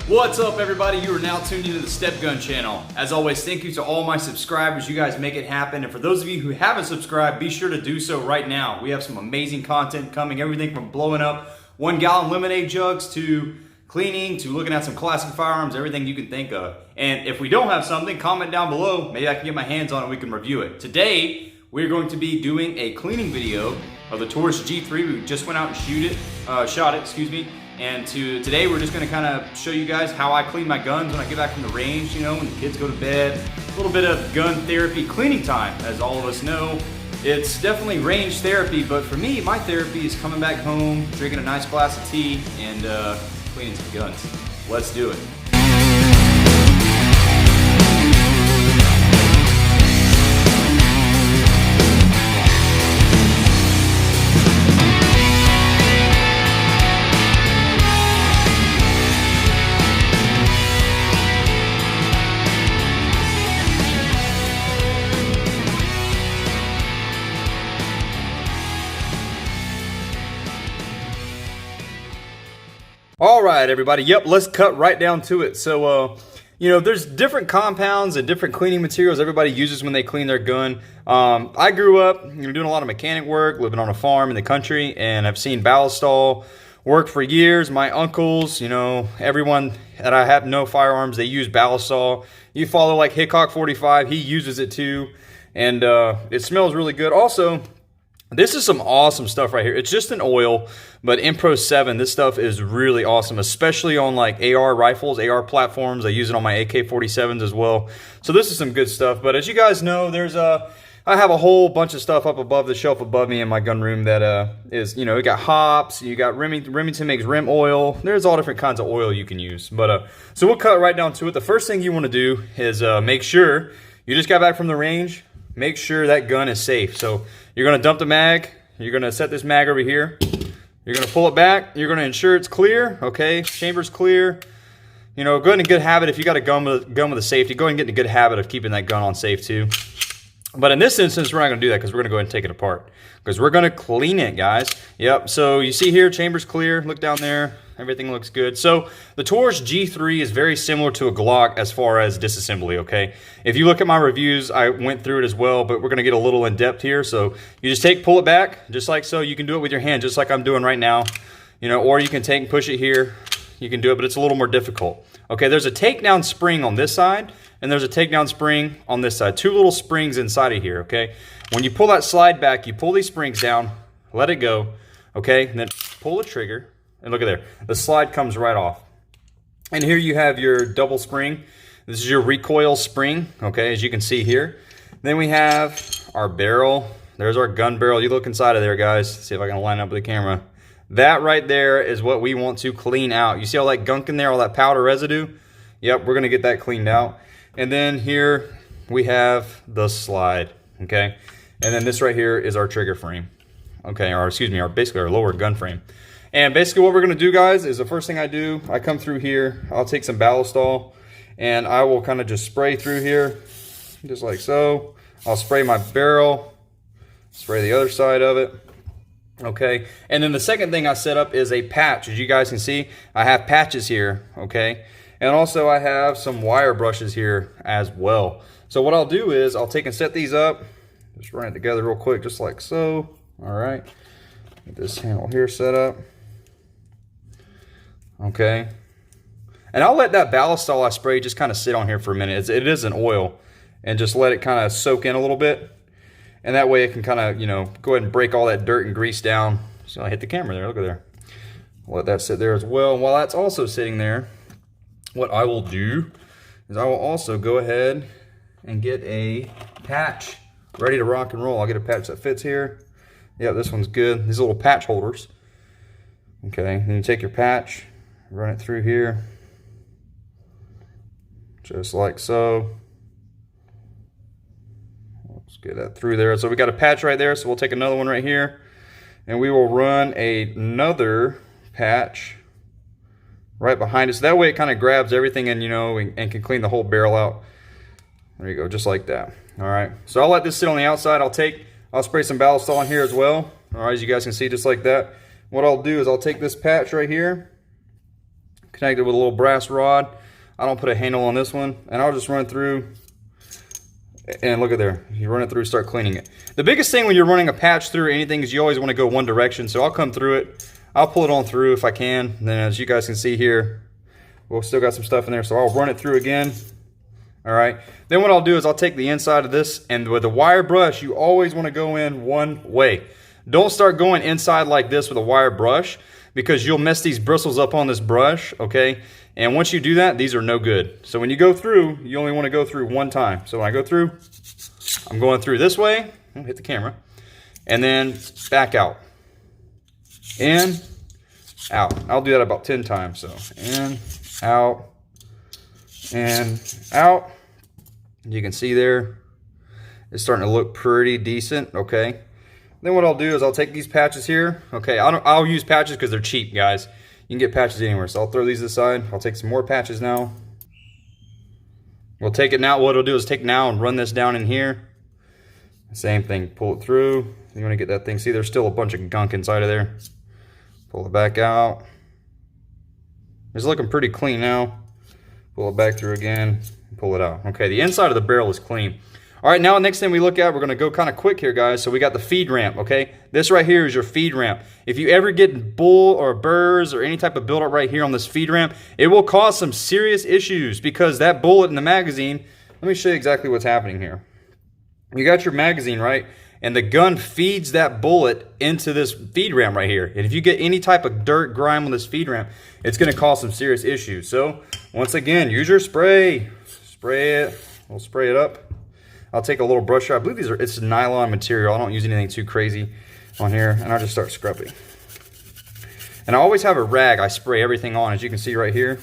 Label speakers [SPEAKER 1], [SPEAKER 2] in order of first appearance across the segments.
[SPEAKER 1] What's up, everybody? You are now tuned into the Stepgun channel. As always, thank you to all my subscribers. You guys make it happen. And for those of you who haven't subscribed, be sure to do so right now. We have some amazing content coming. Everything from blowing up 1 gallon lemonade jugs to cleaning to looking at some classic firearms, everything you can think of. And if we don't have something, comment down below. Maybe I can get my hands on it and we can review it. Today, we're going to be doing a cleaning video of the Taurus G3. We just went out and shot it, excuse me. And today we're just gonna kind of show you guys how I clean my guns when I get back from the range, you know, when the kids go to bed. A little bit of gun therapy cleaning time, as all of us know. It's definitely range therapy, but for me, my therapy is coming back home, drinking a nice glass of tea, and cleaning some guns. Let's do it. All right, everybody. Yep, let's cut right down to it. So, you know, there's different compounds and different cleaning materials everybody uses when they clean their gun. I grew up doing a lot of mechanic work, living on a farm in the country, and I've seen Ballistol work for years. My uncles, you know, everyone that I have know firearms, they use Ballistol. You follow like Hickok 45, he uses it too, and it smells really good. Also, this is some awesome stuff right here. It's just an oil, but in Pro 7, this stuff is really awesome, especially on like AR rifles, AR platforms. I use it on my AK-47s as well. So this is some good stuff. But as you guys know, I have a whole bunch of stuff up above the shelf above me in my gun room that is, you know, you got hops, you got Remington makes rim oil. There's all different kinds of oil you can use. But so we'll cut right down to it. The first thing you want to do is make sure you just got back from the range. Make sure that gun is safe. So you're going to dump the mag. You're going to set this mag over here. You're going to pull it back. You're going to ensure it's clear. Okay, chamber's clear. You know, go in a good habit. If you got a gun with a safety, go ahead and get in a good habit of keeping that gun on safe too. But in this instance, we're not going to do that because we're going to go ahead and take it apart. Because we're going to clean it, guys. Yep, so you see here, chamber's clear. Look down there. Everything looks good. So the Taurus G3 is very similar to a Glock as far as disassembly, okay? If you look at my reviews, I went through it as well, but we're going to get a little in depth here. So you just pull it back, just like so. You can do it with your hand, just like I'm doing right now. You know, or you can take and push it here. You can do it, but it's a little more difficult. Okay, there's a takedown spring on this side, and there's a takedown spring on this side. 2 little springs inside of here, okay? When you pull that slide back, you pull these springs down, let it go, okay? And then pull the trigger. And look at there, the slide comes right off. And here you have your double spring. This is your recoil spring, okay, as you can see here. Then we have our barrel. There's our gun barrel. You look inside of there, guys. See if I can line up with the camera. That right there is what we want to clean out. You see all that gunk in there, all that powder residue? Yep, we're gonna get that cleaned out. And then here we have the slide, okay? And then this right here is our trigger frame, okay, or excuse me, basically our lower gun frame. And basically what we're going to do, guys, is the first thing I do, I come through here, I'll take some Ballistol, and I will kind of just spray through here, just like so. I'll spray my barrel, spray the other side of it, okay? And then the second thing I set up is a patch. As you guys can see, I have patches here, okay? And also I have some wire brushes here as well. So what I'll do is I'll take and set these up, just run it together real quick, just like so, all right? Get this handle here set up. Okay, and I'll let that Ballistol I spray just kind of sit on here for a minute. It is an oil, and just let it kind of soak in a little bit, and that way it can kind of, you know, go ahead and break all that dirt and grease down. So I hit the camera there, look at there. I'll let that sit there as well. And while that's also sitting there, what I will do is I will also go ahead and get a patch ready to rock and roll. I'll get a patch that fits here. Yeah, this one's good. These little patch holders. Okay, then you take your patch, run it through here, just like so. Let's get that through there. So we got a patch right there, so we'll take another one right here, and we will run another patch right behind us. That way it kind of grabs everything and, you know, and can clean the whole barrel out. There you go, just like that. All right, so I'll let this sit on the outside. I'll spray some Ballistol in here as well. All right, as you guys can see, just like that. What I'll do is I'll take this patch right here, connected with a little brass rod. I don't put a handle on this one, and I'll just run through, and look at there. You run it through, start cleaning it. The biggest thing when you're running a patch through anything is you always want to go one direction, so I'll come through it. I'll pull it on through if I can. And then as you guys can see here, we'll still got some stuff in there, so I'll run it through again. All right, then what I'll do is I'll take the inside of this, and with a wire brush, you always want to go in one way. Don't start going inside like this with a wire brush, because you'll mess these bristles up on this brush, okay? And once you do that, these are no good. So when you go through, you only want to go through one time. So when I go through, I'm going through this way, I'll hit the camera, and then back out. In, out. I'll do that about 10 times. So in, out, and out. You can see there, it's starting to look pretty decent, okay? Then what I'll do is I'll take these patches here. Okay, I'll use patches because they're cheap, guys. You can get patches anywhere. So I'll throw these aside. I'll take some more patches now. We'll take it now. What it'll do is take now and run this down in here. Same thing. Pull it through. You want to get that thing. See, there's still a bunch of gunk inside of there. Pull it back out. It's looking pretty clean now. Pull it back through again. Pull it out. Okay, the inside of the barrel is clean. All right, now the next thing we look at, we're going to go kind of quick here, guys. So we got the feed ramp, okay? This right here is your feed ramp. If you ever get bull or burrs or any type of buildup right here on this feed ramp, it will cause some serious issues because that bullet in the magazine, let me show you exactly what's happening here. You got your magazine, right? And the gun feeds that bullet into this feed ramp right here. And if you get any type of dirt, grime on this feed ramp, it's going to cause some serious issues. So once again, use your spray. Spray it. We'll spray it up. I'll take a little brush. I believe it's nylon material. I don't use anything too crazy on here. And I'll just start scrubbing. And I always have a rag I spray everything on, as you can see right here.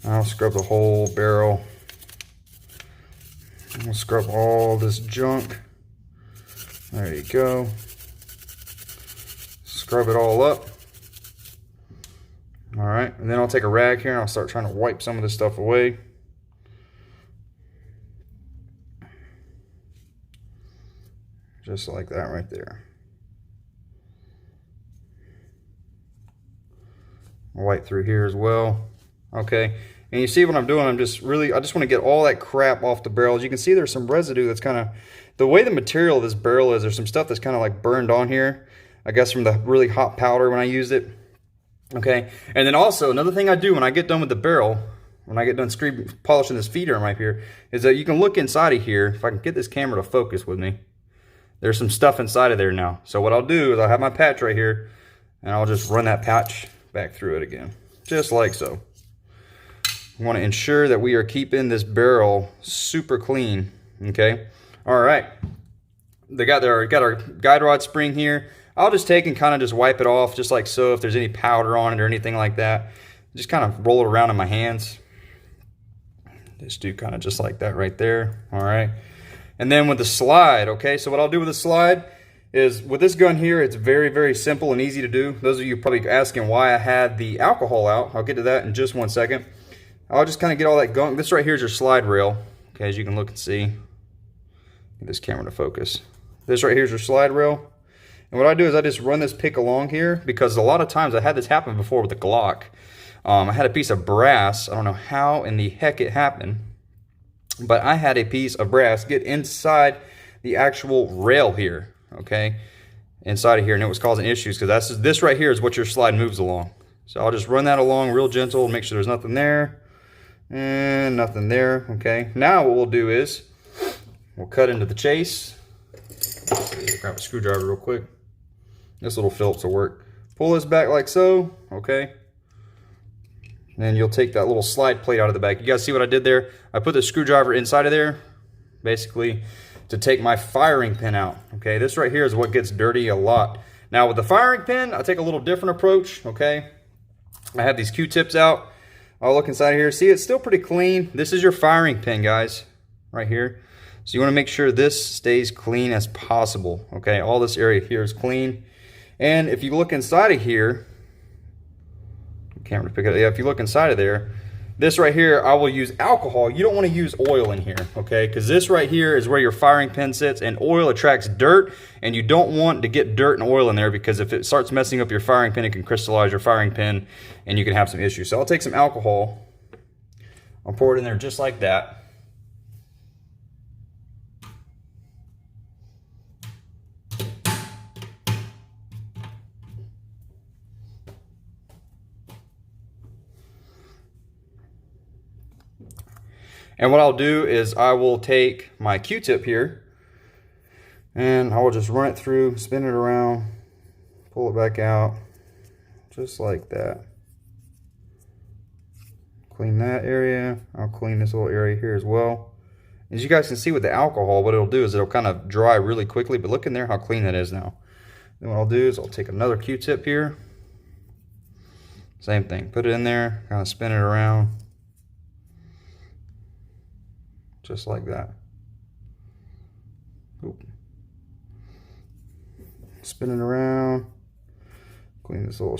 [SPEAKER 1] I'll scrub the whole barrel. I'll scrub all this junk. There you go. Scrub it all up. All right. And then I'll take a rag here and I'll start trying to wipe some of this stuff away. Just like that right there. I'll wipe through here as well. Okay, and you see what I'm doing, I just want to get all that crap off the barrel. As you can see, there's some residue that's kind of, the way the material of this barrel is, there's some stuff that's kind of like burned on here. I guess from the really hot powder when I used it. Okay, and then also another thing I do when I get done with the barrel, when I get done polishing this feed arm right here, is that you can look inside of here. If I can get this camera to focus with me. There's some stuff inside of there now. So what I'll do is I'll have my patch right here, and I'll just run that patch back through it again, just like so. We want to ensure that we are keeping this barrel super clean, okay? All right. Got our guide rod spring here. I'll just take and kind of just wipe it off, just like so. If there's any powder on it or anything like that, just kind of roll it around in my hands. Just do kind of just like that right there, all right? And then with the slide, okay, so what I'll do with the slide is, with this gun here, it's very, very simple and easy to do. Those of you probably asking why I had the alcohol out. I'll get to that in just one second. I'll just kind of get all that gunk. This right here is your slide rail, okay, as you can look and see. Get this camera to focus. This right here is your slide rail. And what I do is I just run this pick along here, because a lot of times I had this happen before with the Glock. I had a piece of brass. I don't know how in the heck it happened, but I had a piece of brass get inside the actual rail here, okay, inside of here, and it was causing issues because this right here is what your slide moves along. So I'll just run that along real gentle, make sure there's nothing there and nothing there. Okay, now what we'll do is we'll cut into the chase. Let's see, grab a screwdriver real quick. This little Phillips will work. Pull this back like so, okay. Then you'll take that little slide plate out of the back. You guys see what I did there? I put the screwdriver inside of there, basically, to take my firing pin out. Okay, this right here is what gets dirty a lot. Now with the firing pin, I take a little different approach, okay? I have these Q-tips out. I'll look inside of here. See, it's still pretty clean. This is your firing pin, guys, right here. So you want to make sure this stays clean as possible, okay? All this area here is clean. And if you look inside of here, camera to pick it up. Yeah, if you look inside of there, This right here, I will use alcohol. You don't want to use oil in here, okay? Because this right here is where your firing pin sits, and oil attracts dirt, and you don't want to get dirt and oil in there, because if it starts messing up your firing pin, it can crystallize your firing pin, and you can have some issues. So I'll take some alcohol. I'll pour it in there just like that. And what I'll do is I will take my Q-tip here and I will just run it through, spin it around, pull it back out, just like that. Clean that area. I'll clean this little area here as well. As you guys can see with the alcohol, what it'll do is it'll kind of dry really quickly, but look in there how clean that is now. Then what I'll do is I'll take another Q-tip here. Same thing, put it in there, kind of spin it around. Just like that. Oop. Spin it around. Clean this little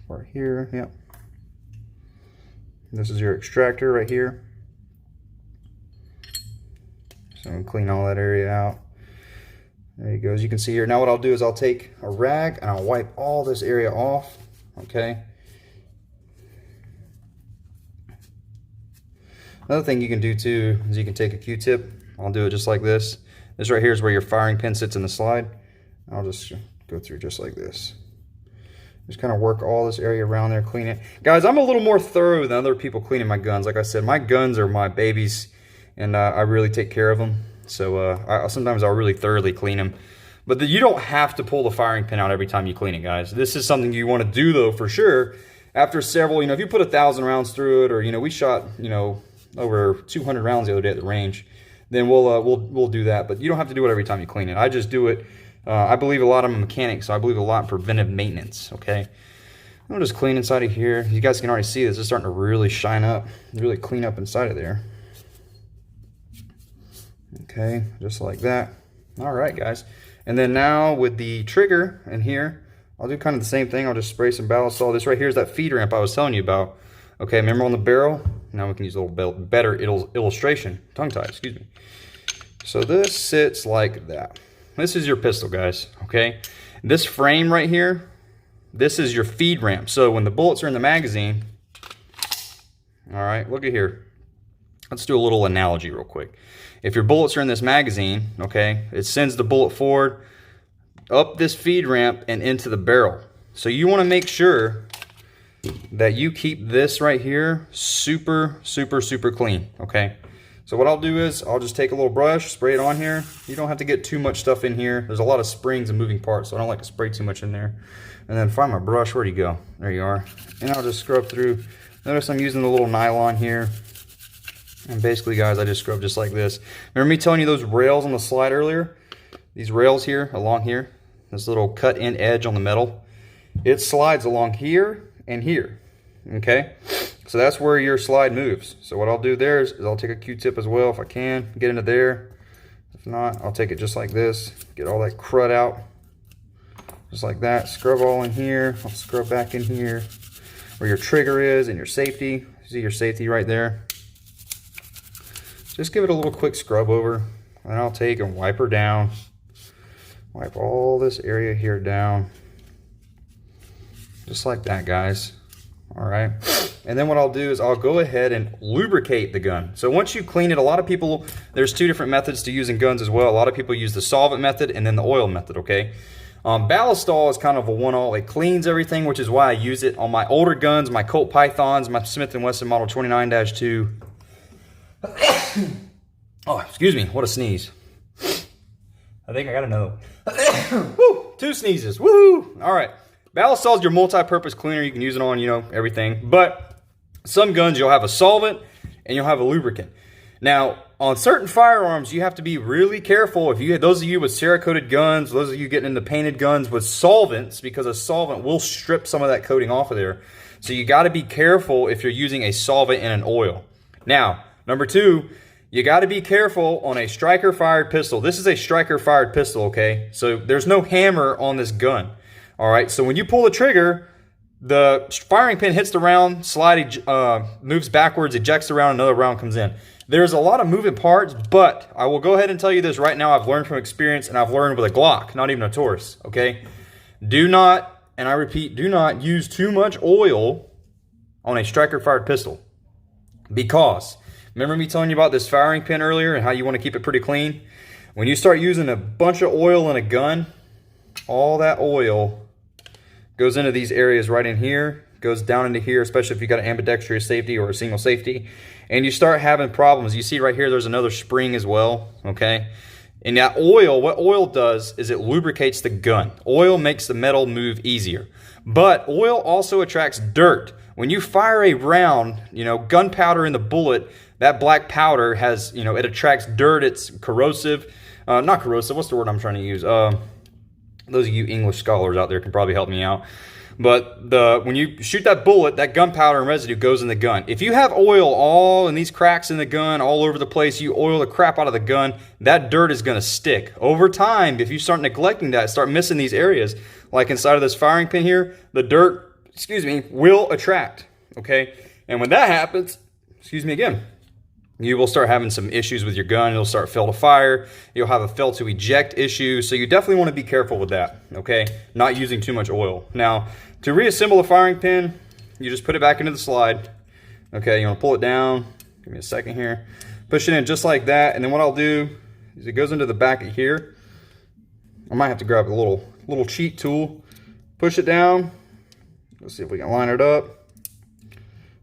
[SPEAKER 1] part here. Yep. This is your extractor right here. So I'm gonna clean all that area out. There you go. As you can see here. Now what I'll do is I'll take a rag and I'll wipe all this area off. Okay. Another thing you can do too is you can take a Q-tip. I'll do it just like this. This right here is where your firing pin sits in the slide. I'll just go through just like this. Just kind of work all this area around there, clean it. Guys, I'm a little more thorough than other people cleaning my guns. Like I said, my guns are my babies, and I really take care of them. So sometimes I'll really thoroughly clean them. But you don't have to pull the firing pin out every time you clean it, guys. This is something you want to do though, for sure. After several, if you put 1,000 rounds through it, or we shot, over 200 rounds the other day at the range, then we'll do that. But you don't have to do it every time you clean it. I just do it. I believe a lot. I'm a mechanic, so I believe a lot in preventive maintenance. Okay, I'm just clean inside of here. You guys can already see this is starting to really shine up, really clean up inside of there. Okay, just like that. All right, guys. And then now with the trigger in here, I'll do kind of the same thing. I'll just spray some Ballistol. This right here is that feed ramp I was telling you about. Okay, remember on the barrel? Now we can use a little better illustration. Tongue-tied, excuse me. So this sits like that. This is your pistol, guys, okay? This frame right here, this is your feed ramp. So when the bullets are in the magazine, all right, look at here. Let's do a little analogy real quick. If your bullets are in this magazine, okay, it sends the bullet forward, up this feed ramp, and into the barrel. So you want to make sure that you keep this right here super, super, super clean, okay? So what I'll do is I'll just take a little brush, spray it on here. You don't have to get too much stuff in here. There's a lot of springs and moving parts, so I don't like to spray too much in there. And then find my brush. Where'd you go? There you are. And I'll just scrub through. Notice I'm using the little nylon here. And basically, guys, I just scrub just like this. Remember me telling you those rails on the slide earlier? These rails here, along here, this little cut-in edge on the metal, it slides along here and here, okay? So that's where your slide moves. So what I'll do there is I'll take a Q-tip as well if I can, get into there. If not, I'll take it just like this, get all that crud out, just like that. Scrub all in here. I'll scrub back in here where your trigger is and your safety. See your safety right there. Just give it a little quick scrub over, and I'll take and wipe her down. Wipe all this area here down. Just like that, guys. All right. And then what I'll do is I'll go ahead and lubricate the gun. So once you clean it, a lot of people, there's two different methods to using guns as well. A lot of people use the solvent method and then the oil method, okay? Ballistol is kind of a one-all. It cleans everything, which is why I use it on my older guns, my Colt Pythons, my Smith & Wesson Model 29-2. Oh, excuse me. What a sneeze. I think I got another one. Woo! 2 sneezes. Woo! All right. Ballistol is your multi-purpose cleaner. You can use it on, everything. But some guns, you'll have a solvent and you'll have a lubricant. Now, on certain firearms, you have to be really careful. If those of you with Cerakoted guns, those of you getting into painted guns with solvents, because a solvent will strip some of that coating off of there. So you got to be careful if you're using a solvent and an oil. Now, number 2, you got to be careful on a striker-fired pistol. This is a striker-fired pistol, okay? So there's no hammer on this gun. All right, so when you pull the trigger, the firing pin hits the round, slide moves backwards, ejects the round, another round comes in. There's a lot of moving parts, but I will go ahead and tell you this right now. I've learned from experience, and I've learned with a Glock, not even a Taurus, okay? Do not, and I repeat, do not use too much oil on a striker-fired pistol. Because, remember me telling you about this firing pin earlier and how you want to keep it pretty clean? When you start using a bunch of oil in a gun, all that oil goes into these areas right in here, goes down into here, especially if you got an ambidextrous safety or a single safety, and you start having problems. You see right here, there's another spring as well, okay? And that oil, what oil does is it lubricates the gun. Oil makes the metal move easier. But oil also attracts dirt. When you fire a round, you know, gunpowder in the bullet, that black powder has, you know, it attracts dirt. It's corrosive. Not corrosive, what's the word I'm trying to use? Those of you English scholars out there can probably help me out. But when you shoot that bullet, that gunpowder and residue goes in the gun. If you have oil all in these cracks in the gun, all over the place, you oil the crap out of the gun, that dirt is going to stick. Over time, if you start neglecting that, start missing these areas, like inside of this firing pin here, the dirt, will attract, okay? And when that happens, you will start having some issues with your gun. It'll start fail to fire. You'll have a fail to eject issue. So you definitely want to be careful with that, okay? Not using too much oil. Now, to reassemble a firing pin, you just put it back into the slide. Okay, you want to pull it down. Give me a second here. Push it in just like that. And then what I'll do is it goes into the back of here. I might have to grab a little cheat tool. Push it down. Let's see if we can line it up.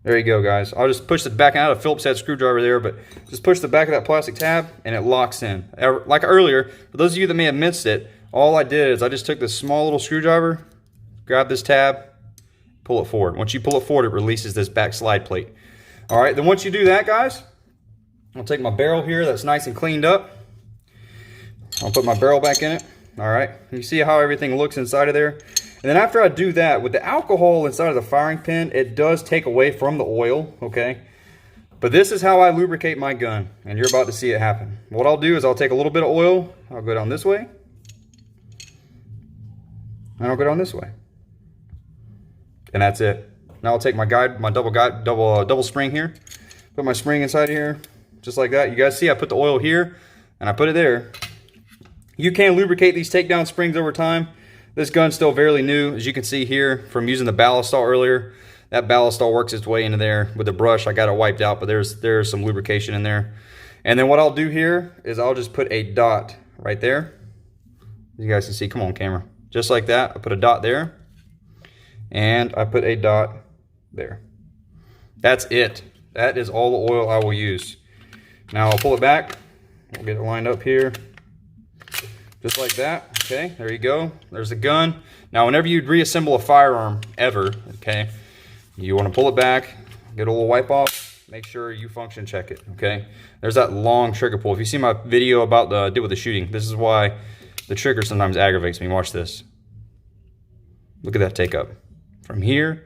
[SPEAKER 1] There you go, guys. I'll just push the back out. A Phillips head screwdriver there, but just push the back of that plastic tab and it locks in. Like earlier, for those of you that may have missed it, all I did is I just took this small little screwdriver, grab this tab, pull it forward. Once you pull it forward, it releases this back slide plate. All right, then once you do that, guys, I'll take my barrel here that's nice and cleaned up. I'll put my barrel back in it. All right, you see how everything looks inside of there? And then after I do that, with the alcohol inside of the firing pin, it does take away from the oil, okay? But this is how I lubricate my gun, and you're about to see it happen. What I'll do is I'll take a little bit of oil, I'll go down this way, and I'll go down this way. And that's it. Now I'll take my double spring here, put my spring inside here, just like that. You guys see I put the oil here, and I put it there. You can lubricate these takedown springs over time. This gun's still fairly new, as you can see here from using the ballistol earlier. That ballistol works its way into there with the brush. I got it wiped out, but there's some lubrication in there. And then what I'll do here is I'll just put a dot right there. You guys can see, come on camera. Just like that, I put a dot there. And I put a dot there. That's it. That is all the oil I will use. Now I'll pull it back. We'll get it lined up here. Just like that. Okay, there you go. There's the gun. Now, whenever you reassemble a firearm, ever, okay, you want to pull it back, get a little wipe off, make sure you function check it, okay? There's that long trigger pull. If you see my video about the deal with the shooting, this is why the trigger sometimes aggravates me. Watch this. Look at that take up. From here,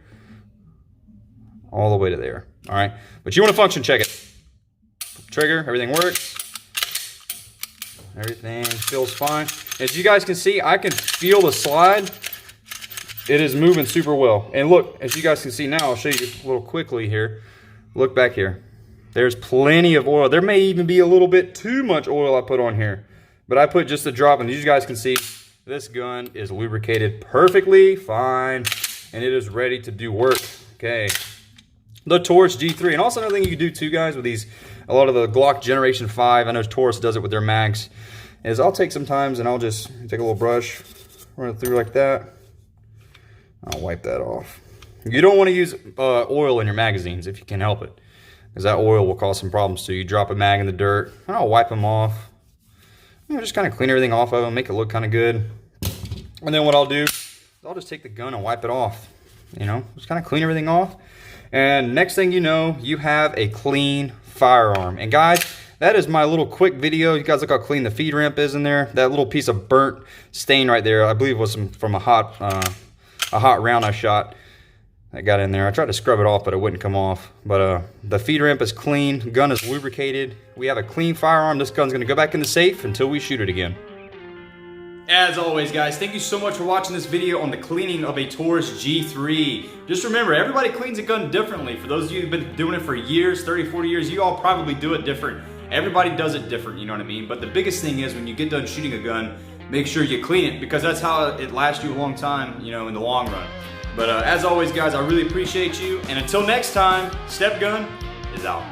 [SPEAKER 1] all the way to there, all right? But you want to function check it. Trigger, everything works. Everything feels fine. As you guys can see, I can feel the slide. It is moving super well. And look, as you guys can see now, I'll show you a little quickly here. Look back here. There's plenty of oil. There may even be a little bit too much oil I put on here. But I put just a drop, and as you guys can see, this gun is lubricated perfectly fine. And it is ready to do work. Okay. The Taurus G3. And also another thing you can do too, guys, with these, a lot of the Glock Generation 5, I know Taurus does it with their mags, is I'll take sometimes and I'll just take a little brush, run it through like that. I'll wipe that off. You don't want to use oil in your magazines if you can help it, because that oil will cause some problems too. You drop a mag in the dirt, and I'll wipe them off. You know, just kind of clean everything off of them, make it look kind of good. And then what I'll do is I'll just take the gun and wipe it off. You know, just kind of clean everything off. And next thing you know, you have a clean firearm. And guys, that is my little quick video. You guys look how clean the feed ramp is in there. That little piece of burnt stain right there, I believe was from a hot round I shot that got in there. I tried to scrub it off, but it wouldn't come off. But the feed ramp is clean. Gun is lubricated. We have a clean firearm. This gun's going to go back in the safe until we shoot it again. As always, guys, thank you so much for watching this video on the cleaning of a Taurus G3. Just remember, everybody cleans a gun differently. For those of you who've been doing it for years, 30, 40 years, you all probably do it different. Everybody does it different, you know what I mean? But the biggest thing is when you get done shooting a gun, make sure you clean it, because that's how it lasts you a long time, you know, in the long run. But as always, guys, I really appreciate you. And until next time, Step Gun is out.